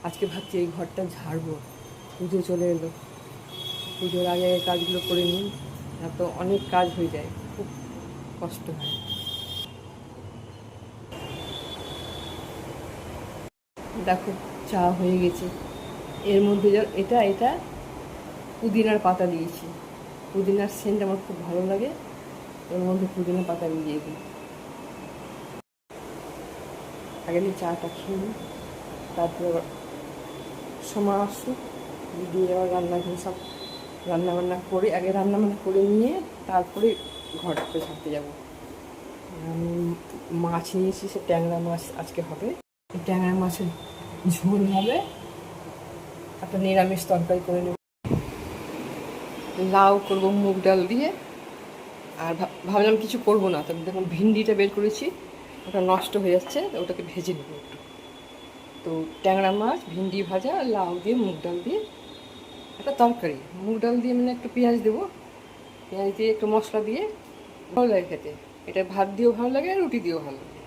আজকে ভাবছি এই ঘরটা ঝাড়বো, পুজো চলে এলো, পুজোর আগে কাজগুলো করে নিই, না তো অনেক কাজ হয়ে যায়, খুব কষ্ট হয়। দেখো চা হয়ে গেছে, এর মধ্যে এটা এটা পুদিনার পাতা দিয়েছি, পুদিনার সেন্ট আমার খুব ভালো লাগে, এর মধ্যে পুদিনার পাতা দিয়ে দিই। আগে আমি চাটা খেয়ে নিই, তারপরে সময় আসুক, দিয়ে আবার রান্নাঘরে সব রান্নাবান্না করে, আগে রান্নাবান্না করে নিয়ে তারপরে ঘরটা ছাড়তে যাবো। আমি মাছ নিয়েছি, সে ট্যাংরা মাছ আজকে হবে, ট্যাংরা মাছের ঝোল হবে, একটা নিরামিষ তরকারি করে নেব, লাউ করবো মুগ ডাল দিয়ে। আর ভাবলাম কিছু করবো না, তবে দেখুন ভিন্ডিটা বের করেছি, ওটা নষ্ট হয়ে যাচ্ছে, ওটাকে ভেজে নেবো একটু। তো ট্যাংরা মাছ, ভিন্ডি ভাজা, লাউ দিয়ে মুগ ডাল দিয়ে একটা তরকারি, মুগ ডাল দিয়ে মানে একটু পেঁয়াজ দেবো, পেঁয়াজ দিয়ে একটু মশলা দিয়ে ভালো লাগে খেতে। এটা ভাত দিয়েও ভালো লাগে আর রুটি দিয়েও ভালো লাগে।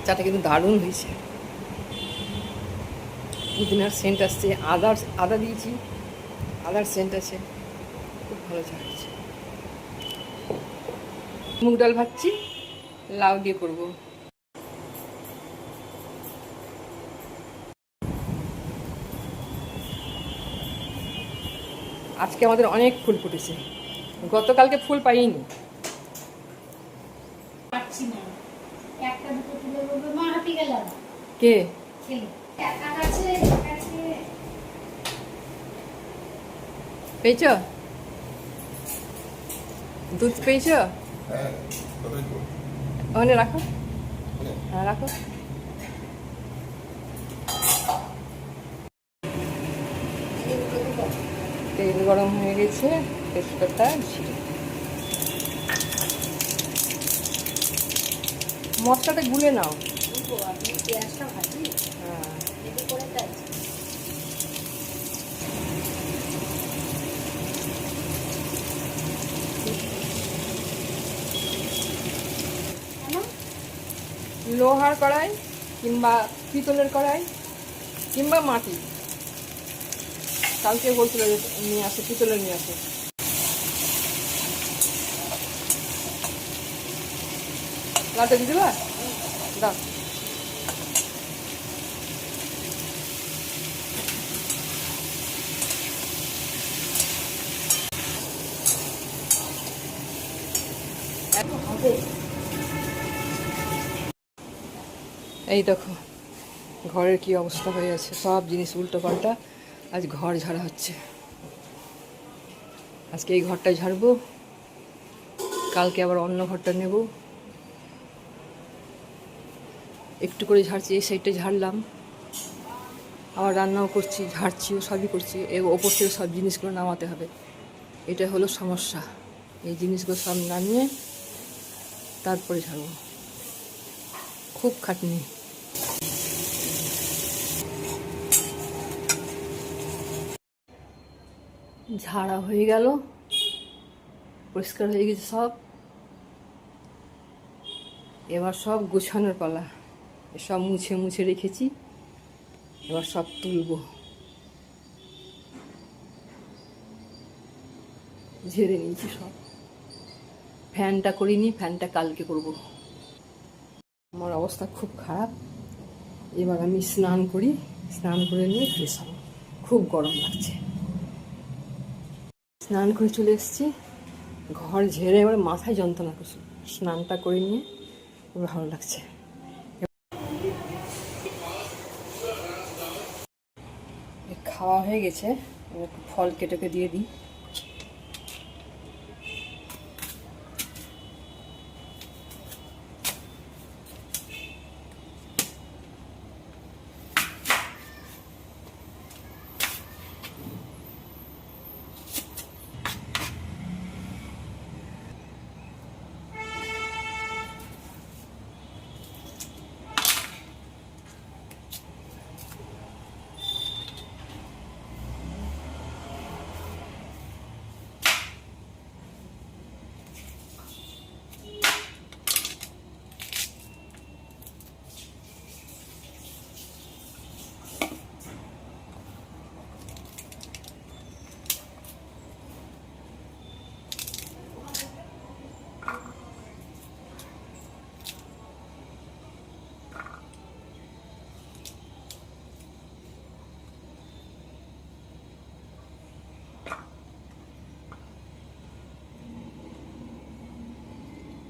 চাটা কিন্তু দারুণ হয়েছে, পুদিনার সেন্ট আসছে, আদা দিয়েছি, আদার সেন্ট আছে, খুব ভালো চা হয়েছে। মুগ ডাল ভাজছি, লাউ দিয়ে করবো। আজকে আমাদের অনেক ফুল ফুটেছে, গতকালকে ফুল পাইনি। কে পেয়েছ, দুধ পেয়েছ? ওখানে রাখো, হ্যাঁ রাখো। তেল গরম হয়ে গেছে, তেজপাতা জিরে, মশলাটা গুলে নাও। লোহার কড়াই কিংবা পিতলের কড়াই কিংবা মাটি, কালকে বলছিল নিয়ে আসে, পিতলের নিয়ে আসে। লাউটা দিয়ে দেবা, দাও। এই দেখো ঘরের কি অবস্থা হয়ে আছে, সব জিনিস উল্টো পাল্টা, আজ ঘর ঝাড়া হচ্ছে। আজকে এই ঘরটাই ঝাড়বো, কালকে আবার অন্য ঘরটা নেব, একটু করে ঝাড়ছি, এই সাইডটা ঝাড়লাম, আবার রান্নাও করছি, ঝাড়ছিও, সবই করছি, এর ওপর থেকে সব জিনিসগুলো নামাতে হবে, এটা হলো সমস্যা। এই জিনিসগুলো সব নামিয়ে তারপরে ঝাড়বো, খুব খাটনি। ঝাড়া হয়ে গেল, পরিষ্কার হয়ে গেছে সব, এবার সব গোছানোর পালা। সব মুছে মুছে রেখেছি, এবার সব তুলবো, ঝেড়ে নিয়েছি সব। ফ্যানটা করিনি, ফ্যানটা কালকে করব। আমার অবস্থা খুব খারাপ, এবার আমি স্নান করি, স্নান করে নিয়ে ফ্রেশ হব, খুব গরম লাগছে। স্নান করে চলে এসেছি, ঘর ঝেড়ে এবার মাথায় যন্ত্রণা করছি, স্নানটা করে নিয়ে এবার ভালো লাগছে। খাওয়া হয়ে গেছে, এবার ফল কেটে দিয়ে দিই।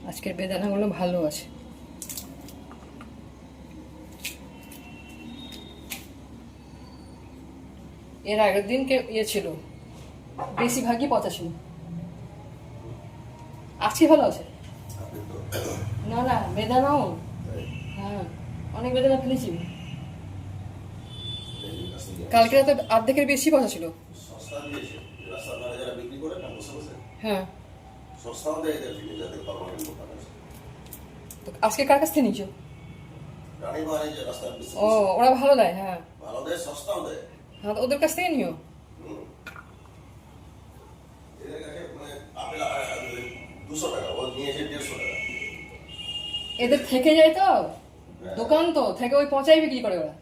আজকের বেদানাগুলো ভালো আছে। এর আগের দিনকে ছিল, বেশিরভাগই পচা ছিল। আজকে ভালো আছে। না না, বেদানাও, হ্যাঁ অনেক বেদানা ফেলেছি। কালকে তো অর্ধেকের বেশি পচা ছিল। হ্যাঁ, আজকে কার কাছ থেকে নিয়েছো? ও, ওরা ভালো দেয়। হ্যাঁ, হ্যাঁ, ওদের কাছ থেকে নিও। এদের থেকে যায় তো, দোকান তো থেকে ওই পচাই বিক্রি করে ওরা।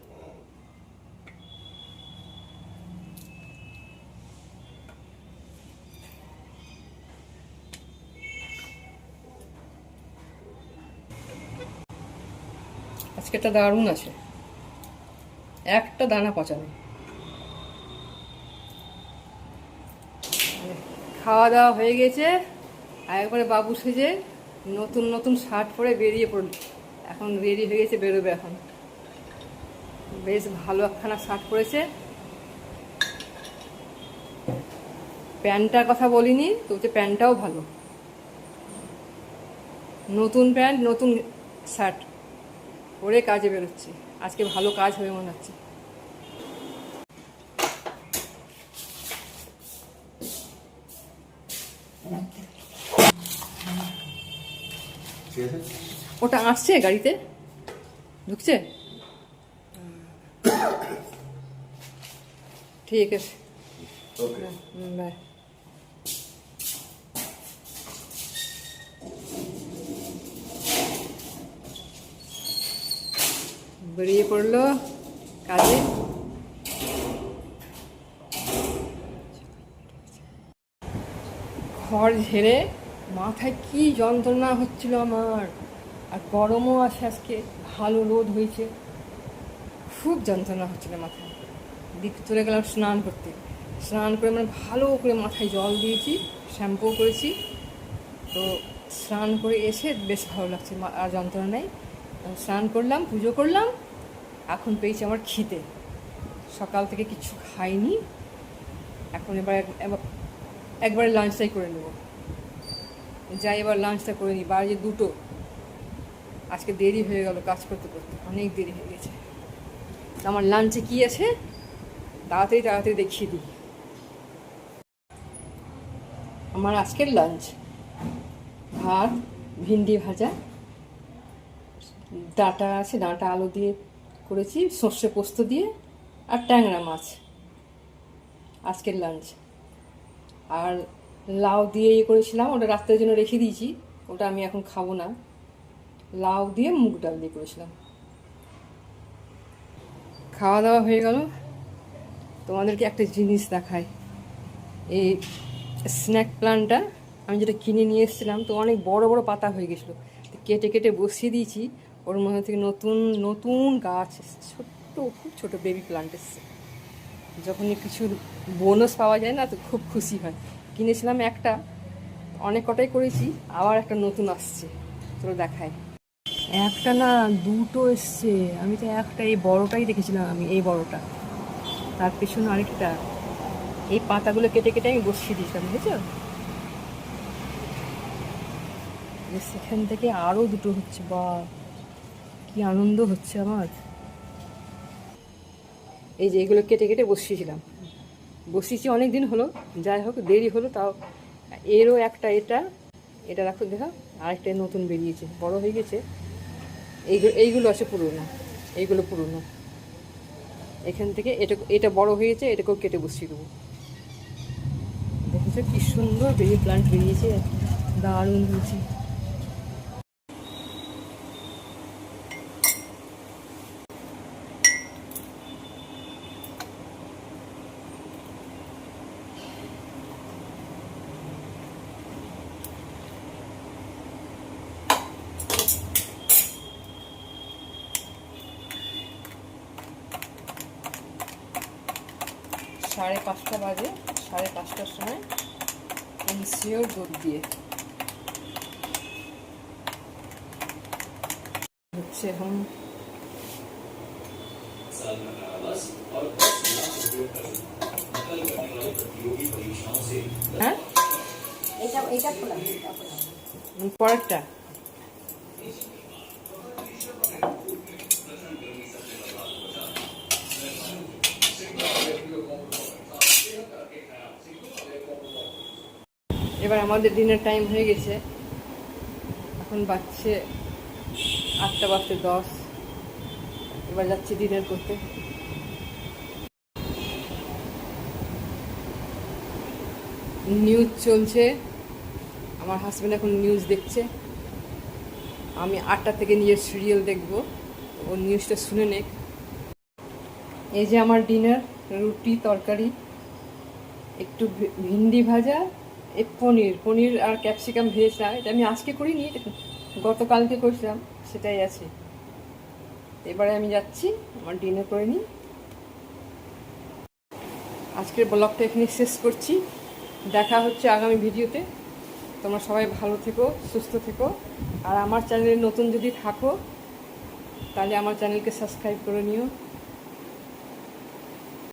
আজকে একটা দারুণ আছে, একটা দানা পচা নেই। খাওয়া দাওয়া হয়ে গেছে, আর একবারে বাবু সেজে নতুন নতুন শার্ট পরে বেরিয়ে পড়ল। এখন রেডি হয়ে গেছে, বেরোবে এখন। বেশ ভালো একখানা শার্ট পরেছে। প্যান্টটার কথা বলিনি তো, প্যান্টটাও ভালো, নতুন প্যান্ট নতুন শার্ট পরে কাজে বেরোচ্ছে। আজকে ভালো কাজ হবে মনে হচ্ছে। ওটা আসছে গাড়িতে, ঢুকছে। ঠিক আছে, বাই। বেরিয়ে পড়লো কাজে। ঘর ঝেড়ে মাথায় কি যন্ত্রণা হচ্ছিল আমার, আর গরমও আছে আজকে, ভালো রোদ হয়েছে, খুব যন্ত্রণা হচ্ছিল মাথায়। দিক চলে গেলাম স্নান করতে। স্নান করে মানে ভালো করে মাথায় জল দিয়েছি, শ্যাম্পু করেছি। তো স্নান করে এসে বেশ ভালো লাগছে, আর যন্ত্রণা নেই। স্নান করলাম, পুজো করলাম, এখন পেয়েছি আমার খিদে। সকাল থেকে কিছু খাইনি, এখন একবারে লাঞ্চটাই করে নেব। যাই এবার লাঞ্চটা করে নিই, বাজে 2টো। আজকে দেরি হয়ে গেল, কাজ করতে করতে অনেক দেরি হয়ে গেছে। আমার লাঞ্চে কি আছে তাড়াতাড়ি তাড়াতাড়ি দেখিয়ে দিই। আমার আজকের লাঞ্চ ভাত, ভিন্ডি ভাজা, ডাঁটা আছে, ডাঁটা আলু দিয়ে করেছি, সর্ষে পোস্ত দিয়ে, আর ট্যাংরা মাছ আজকের লাঞ্চ। আর লাউ দিয়ে করেছিলাম, ওটা রাত্রের জন্য রেখে দিয়েছি, ওটা আমি এখন খাবো না। লাউ দিয়ে মুগ ডাল দিয়ে করেছিলাম। খাওয়া দাওয়া হয়ে গেল। তোমাদেরকে একটা জিনিস দেখাই। এই স্ন্যাক প্লান্টটা আমি যেটা কিনে নিয়ে এসেছিলাম, তো অনেক বড় বড় পাতা হয়ে গেছিলো, কেটে কেটে বসিয়ে দিয়েছি। ওর মধ্যে থেকে নতুন নতুন গাছ এসছে, ছোট্ট খুব ছোটো বেবি প্লান্ট এসছে। যখনই কিছু বোনাস পাওয়া যায় না, তো খুব খুশি হয়। কিনেছিলাম একটা, অনেক কটাই করেছি, আবার একটা নতুন আসছে, তোরা দেখায়। একটা না, 2টো এসছে। আমি তো একটা, এই বড়টাই দেখেছিলাম আমি, এই বড়টা, তার পেছনে আরেকটা। এই পাতাগুলো কেটে কেটে আমি বসিয়ে দিয়েছিলাম, বুঝেছ? সেখান থেকে আরও 2টো হচ্ছে, বা কি আনন্দ হচ্ছে আমার। এই যে এগুলো কেটে কেটে বসিয়েছি অনেক দিন হলো, যাই হোক দেরি হলো তাও। এরও একটা, এটা রাখো, দেখা, আরেকটা নতুন বেরিয়েছে, বড় হয়ে গেছে। এইগুলো আছে পুরনো, এইগুলো পুরনো। এখান থেকে এটা বড় হয়ে গেছে, এটাকেও কেটে বসিয়ে দেবো। দেখেছো কি সুন্দর বেবি প্লান্ট বেরিয়েছে, দারুণ হয়েছে। সাড়ে 5টা বাজে, 5:30টার সময় ইনসিওর দুধ দিয়ে হচ্ছে এখন। হ্যাঁ, এটা খোলা পরেরটা এবার আমাদের ডিনার টাইম হয়ে গেছে। এখন বাজছে 8:10। এবার যাচ্ছি ডিনার করতে। নিউজ চলছে, আমার হাজব্যান্ড এখন নিউজ দেখছে। আমি 8টা থেকে নিয়ে সিরিয়াল দেখবো, ও নিউজটা শুনে নেক। এই যে আমার ডিনার, রুটি তরকারি, একটু ভিন্ডি ভাজা, পনির আর ক্যাপসিকাম ভেজেছিলাম। এটা আমি আজকে করিনি, গতকালকে করেছিলাম, সেটাই আছে। এবারে আমি যাচ্ছি আমার ডিনার করে নিই। আজকের ব্লগটা এখানে শেষ করছি। দেখা হচ্ছে আগামী ভিডিওতে। তোমরা সবাই ভালো থেকো, সুস্থ থেকো। আর আমার চ্যানেলে নতুন যদি থাকো তাহলে আমার চ্যানেলকে সাবস্ক্রাইব করে নিও।